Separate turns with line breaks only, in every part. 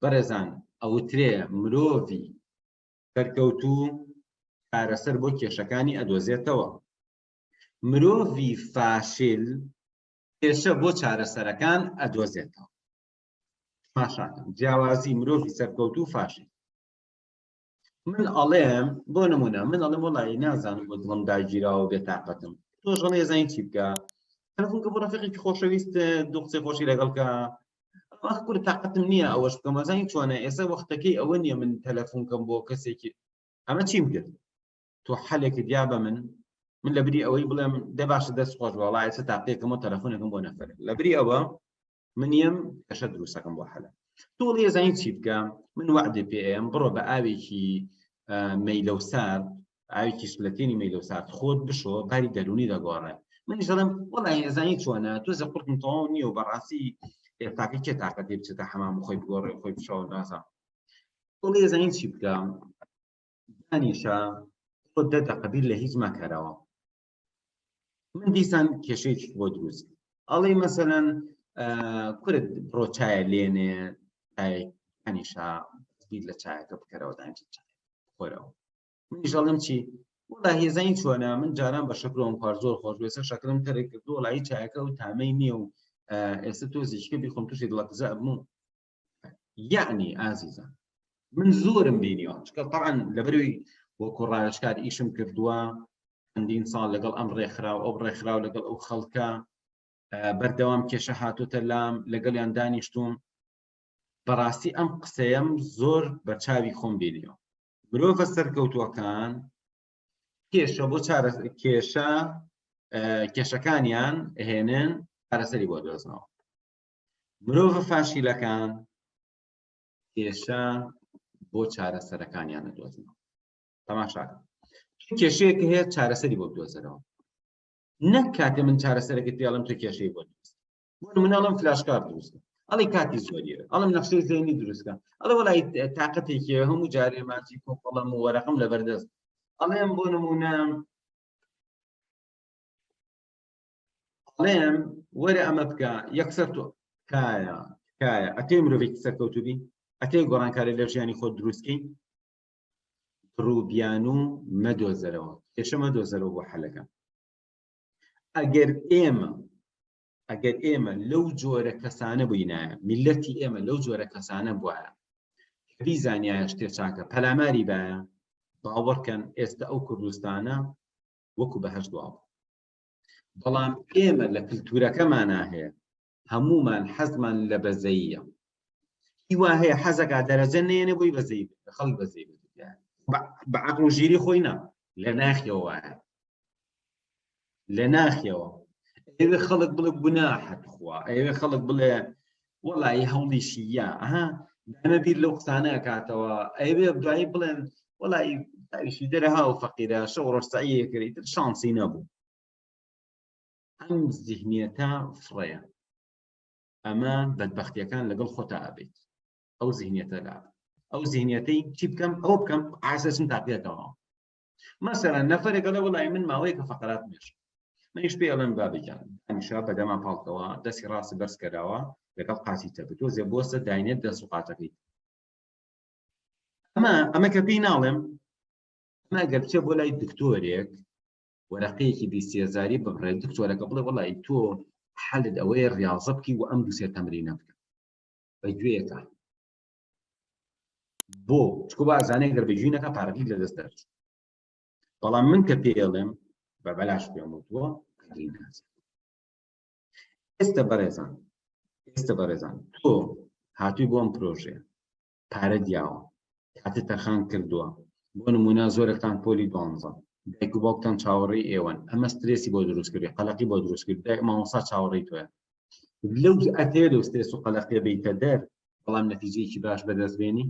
بەڕێزان ئەوترێ مرۆڤی سەرکەوتوو چارەسەر بۆ کێشەکانی ئەدۆزێتەوە. مرۆڤی فاشل کێشە بۆ چارەسەرەکان ئەدۆزێتەوە. ماشاکەم جیاوازی مرۆڤی سەرکەوتوو فاشل. من ئەڵێم بۆ نمونە من ئەڵێم وەڵی نازانم بۆ دڵم داگیراوە و بێتاقەتم، تۆش ئەڵێ زانی چی بکە، تەلەفۆنکە بۆ ڕەفیقێکی خۆشەویست دوو قسەی خۆشی لەگەڵکە، ئەخ کورە تاقەتم نییە ئەوەش بکەم، وەزانی چۆنە ئێستا وەختەکەی ئەوە نییە من تەلەفۆنکەم بۆ کەسێکی ئەمە چیم کرد. تۆ حەلێکی دیا بە من لەبری ئەوەی بڵێم دە باشە دەست خۆش وەڵای چ تاقیەکەم و تەلەفۆنەکەم بۆ نەفەر لەبری ئەوە من نیم کەشە دروستەکەم بۆ حەلە. تۆ لێ زانی چی بکەم، من وعدێ پێم بڕۆ بە ئاوێکی مەیلەوسار، ئاوێکی شلەتێنی مەیلەوسار خۆت بشۆ باری دەرونی دەگۆڕێ. منیش دەڵێم وەڵی زانی چۆنە تۆ زە قورتم تەواو نییە و بەڕاستی ئێستاکە کێ تاقەت بچێتە حەمام و خۆی بگۆڕێ خۆی بشەوە نازانم. تۆ لێ زانی چی بکەم، دانیشە خۆت 10 دقە بیر لە هیچ مەکەرەوە. من دیسان کێشەیەکی بۆ دروست ئەڵێ مەسەلەن کورت بڕۆ چایە لێنێ چایەکانیشا بیر لە چایەکە بکەرەوە دانیشە چای خۆرەوە. منیش دەڵێم چی وەڵی هێزانی چۆنە، من جاران بە شەکرەوەم کار زۆر خۆش بێسە شەکرم تەرێک کردو وەڵی چایەکە و تامەی نییە و ئێستا تۆ زیشکە بیخۆم تووشی دڵەقزە بوو. یعنی ئازیزان من زۆرم بینیوە چکە طبعاً لەبەروی وەکو ڕایشکار ئیشم کردووە چەندین ساڵ لەگەڵ ئەم ڕێکخراو ئەو ڕێکخراو لەگەڵ ئەو خەڵکە بەردەوام کێشە هاتوتە لام لەگەڵیان دانیشتوم. بەڕاستی ئەم قسەیەم زۆر بە چاوی خۆم بینیوە. مرۆڤە سەرکەوتووەکان کێشە بۆ کێشەکانیان هێنن چارەسەری بۆ دۆزنەوە. مرۆڤە فاشیلەکان کێشە بۆ چارەسەرەکانیان دۆزنەوە. تەماشاکە کێشەیەک هەیە چارەسەری بۆ بدۆزەرەوە، نەک کاتێ من چارەسەرەکەت پێڵم تۆ کێشەی بۆ دروست بۆ مناڵم فلاشکار دروستە ئەڵی کاتی زۆریە ئەڵم نەخشەی زێنی دروستکە ئەڵە وەڵی تااقەتێکی هەموو جارێ ماچی کۆقەڵەم و وەرەقم لەبەردەست ئەڵێم بۆ نمونە ئەڵێم وەرە ئەمە بکە یەکسەر تۆ کایە ئەتێ مرۆڤێکی سەرکەوتوبی ئەتێ گۆڕانکاری لە ژیانی خۆت دروستکەی ڕووبیان و مەدۆزەرەوە کێشە مەدۆزەرەوە بۆ حەلەکە. ئەگەر ئێمە لەو جۆرە کەسانە بووینایە میلەتی ئێمە لەو جۆرە کەسانە بووایە کە بیزانایە شتێ چاکە پەلاماری بایە باوەڕکەن ئێستا ئەو کوردستانە وەکو بەهەشت دواوە. بەڵام ئێمە لە کلتورەکەمانە هەیە هەمومان حەزمان لە بەزەییە هیوا هەیە حەزەکە دەرەجە نێنێ بۆی بەزەی خەڵک بەزەی بە عەقڵ و ژیری خۆی نا لە ناخیەوە وایە لە ناخیەوە ئێوێ خەڵک بڵێ گوناحت خوا ئێوێ خەڵک بڵێ وەڵی هەوڵیشی یا دامە بیر لەو قسانە کاتەوە ئەوێ دوایی بڵێن وەڵی تاویشی دەرەها و فەقیرە شەو ڕۆژساییە کردیت شانسی نەبوو. ئەم زیهنیەتە فڕەیە ئەمە بەدبەختیەکان لەگەڵ خۆتا ئابێت ئەو زیهنیەتە لا ئەو زیهنیەتەی چی بکەم ئەو بکەم ئاساسم تاقیەتەوە. مەسەلەن نەفەرێکە لە وەڵی من ماوەیەکە فەقرات مێش منیش پێ ئەڵێم بابیجان هەمیشە بەدەما پاڵکەوە دەستی ڕاستی بەرز کراوە لەگەڵ قاتی تەبێت تۆزێ بۆستە داینێت دەست و قاتەکەیت. ئەمە کە پێی ناڵێم ئەمە ئەگەر بچێ بۆ لای دکتۆرێک وەرەقەیەکی 20,000 ببڕێت دکتۆرەکە بڵێ وەڵی تۆ حەلت ئەوەیە ڕاضە بکەی و ئەم دووسێ تەمرینە بکە بەگوێیەکە بۆ چکۆ بازانەیە گەر بەگوێنەکە پارەکەی لەدەست دەرچوو. بەڵام من کە پێڵێم بە بەلاش پێم وتووە قەدری نازانم. ئێستا بەڕێزان تۆ هاتووی بۆ ئەم پرۆژێ پارە دیاوە کاتت تەرخان کردووە بۆ نمونە زۆرێکتان پۆلی 12 دایک و باوکتان چاوەڕێی ئێوەن ئەمە سترێسی بۆ دروستکردی قەلەقی بۆ دروستکرد دایک مامۆستا چاوەڕێی تۆیە لەو ئەتەوێت و سترێس و قەلەقیە بێیتە دەر بەڵام نەتیجەیەکی باش بەدەست بێنی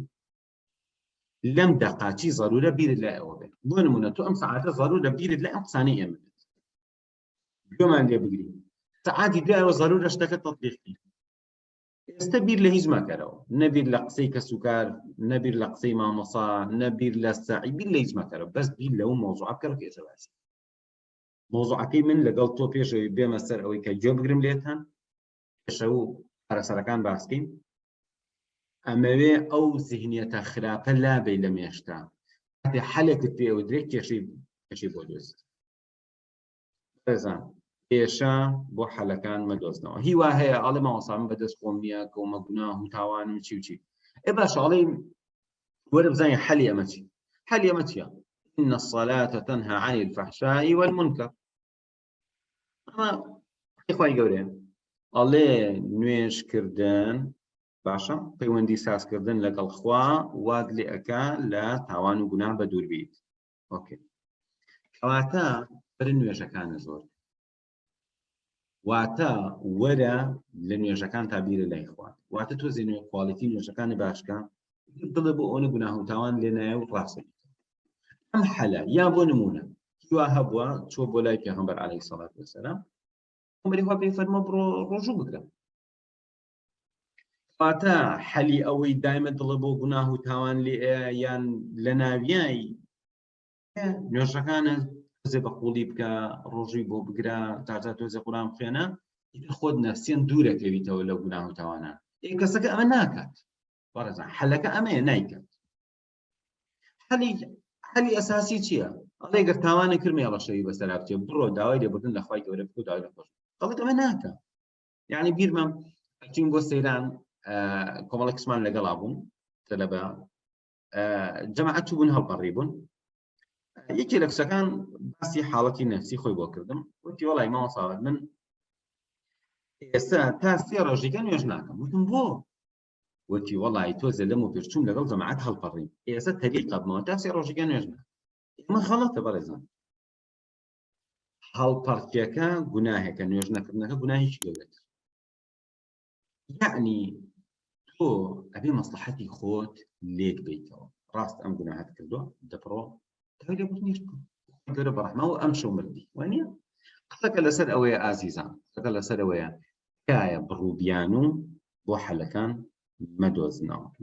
لەم دەقاچی ضرورە بیرت لای ئەوە بێت. بۆ نمونە تۆ ئەم سەعاتە ضرورە بیرت لای ئەم قسانەی ئێمە بێت گوێمان لێ بگری سەعاتی دوایەوە ضرورە شتەکە تەطبیقی ئێستا بیر لە هیچ مەکەرەوە نەبیر لە قسەی کەسوکار نەبیر لە قسەی مامۆسا نەبیر لە ساعی بیر لە هیچ مەکەرەوە بەس بیر لەو مۆزوعە بکەڕ کێشە باسی مۆزوعەکەی من لەگەڵ تۆ پێشەوەی بێمە سەر ئەوەی کە گوێ بگرم لێتان کێشە و چارەسەرەکان باسکەین ئەمەوێ ئەو زیهنیەتە خراپە لابێ لە مێشتا کاتێ حەلێکت پێوەدرێت کێشی بۆ دۆست بەزان کێشە بۆ حەلەکان مەدۆزنەوە هیوا هەیە ئەڵێ ماوەسا من بەدەست خۆم نییە کەومە گوناه و تاوانم چی و چی باشە ئەڵێ وەرە بزانین حەلی ئەمە چی حەلی ئەمە چییە إن الصلاة تنهى عن الفحشاء والمنكر ئەمە خوای گەورەیە ئەڵێ نوێژکردن باشە پەیوەندی سازکردن لەگەڵ خوا وات لێ ئەکا لە تاوان و گوناه بە دوور بیت ئۆکێ کەواتە برن نوێژەکانە زۆر واتە وەرە لە نوێژەکان تابیرە لای خوا واتە تۆزی نوێ کواڵیتی نوێژەکانی باشکە دڵێ بۆ ئەوە گوناه و تاوان لێ نایە و ڕاستە ئەم حەلە یا بۆ نمونە هیوا هەبووە چۆ بۆ لای پێغەمبەر عەلەیهی سەڵات وەسەلام پێغەمبەری خوا پێی فەرمووە بڕۆ ڕۆژوو بکرە واتە حەلی ئەوەی دایمە دڵە بۆ گوناه و تاوان لێ یان لە ناویایی نوێژەکانە تۆزێ بە قوڵی بکە ڕۆژی بۆ بگرە تازە تۆزێ قورئان بخوێنە خۆت نەفسیان دوورەکەویتەوە لە گوناه و تاوانە کەسەکە ئەمە ناکات وەرەزان حەلەکە ئەمەیە نایکات حەلی ئەساسی چییە ئەڵێ گەر تاوانە کرد مێڵە شەوی بەسەرا بچێ بڕۆ داوای لێبوردن لە خوای گەورە بکە و داوای لە خۆش دەڵێت ئەمە ناکە یعنی بیرمەم ئەچین بۆ سەیران کۆمەڵێک کەسمان لەگەڵا بوون تەلەبە جەماعەت چووبوون هەڵپەڕی بوون یەکێ لە کچەکان باسی حاڵەتی نەفسی خۆی بۆ کردم وتی وەڵای مامۆستا من ئێستا تا 3 ڕۆژێکە نوێژ ناکەم وتم بۆ وتی وەڵای تۆزە لەم و پێشچووم لەگەڵ جەماعەت هەڵپەڕین ئێستا تەریقە بمەوە تا 3 ڕۆژێکە نوێژ ناکەم ئێمە خەڵەتە بەڕێزان هەڵپەڕکێکە گوناهێکە نوێژ نەکردنەکە گوناهێکی گەورەتر یعنی تۆ ئەبێ مەسلحەتی خۆت لێک بیتەوە ڕاست ئەم گوناهات کردووە دەپڕۆ تاوی لێبوردنیش بکە گەورە بەڕەحمە و ئەم شەو مردی وانییە قسەکە لەسەر ئەوەیە ئازیزان قسەکە لەسەر ئەوەیە تکایە بڕووبیان و بۆ حەلەکان مەدۆزنەوە